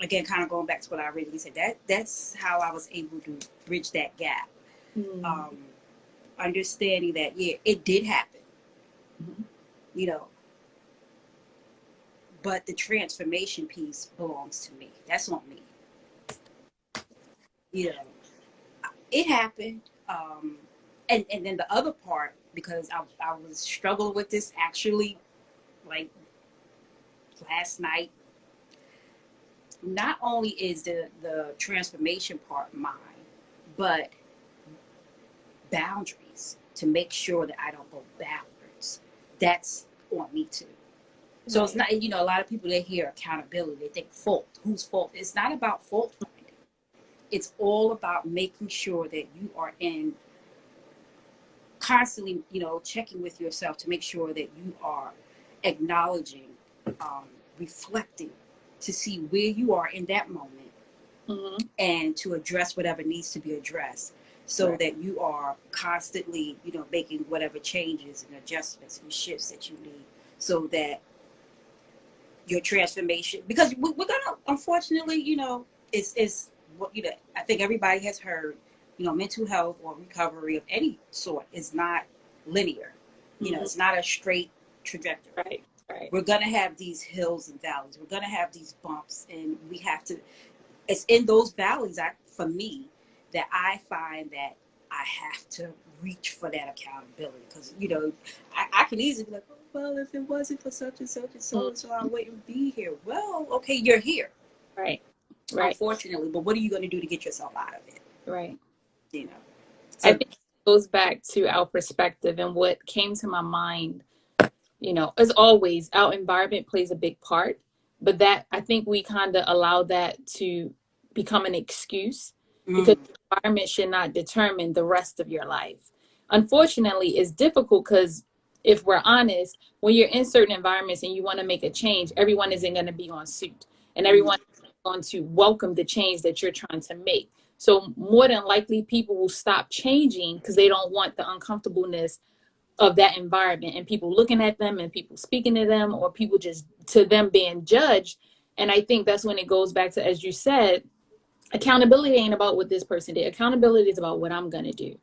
again, kind of going back to what I originally said, that's how I was able to bridge that gap. Mm-hmm. Understanding that, yeah, it did happen, Mm-hmm. you know, but the transformation piece belongs to me. That's on me. You know, it happened. And then the other part, because I was struggling with this actually, like last night. Not only is the transformation part mine, but boundaries to make sure that I don't go backwards. That's on me too. So it's Right. not, a lot of people they hear accountability, they think fault. Whose fault? It's not about fault finding. It's all about making sure that you are in constantly, checking with yourself to make sure that you are acknowledging, um, reflecting to see where you are in that moment Mm-hmm. and to address whatever needs to be addressed so Right. that you are constantly, making whatever changes and adjustments and shifts that you need so that your transformation, because we're gonna, unfortunately, it's what, I think everybody has heard, mental health or recovery of any sort is not linear. Mm-hmm. It's not a straight trajectory. Right. Right. We're gonna have these hills and valleys. We're gonna have these bumps, and we have to, it's in those valleys, for me, that I find that I have to reach for that accountability, because I can easily be like, oh, well, if it wasn't for such and such and so and so, I wouldn't be here. Well, okay, you're here, Right. Right. unfortunately, but what are you going to do to get yourself out of it? Right. You know, I so think it goes back to our perspective, and what came to my mind, as always, our environment plays a big part, but that I think we kind of allow that to become an excuse, because mm, the environment should not determine the rest of your life. Unfortunately, it's difficult because if we're honest, when you're in certain environments and you want to make a change, everyone isn't going to be on suit, and mm, everyone is going to welcome the change that you're trying to make. So more than likely, people will stop changing because they don't want the uncomfortableness of that environment and people looking at them and people speaking to them, or people just to them being judged. And I think that's when it goes back to, as you said, accountability ain't about what this person did. Accountability is about what I'm going to do.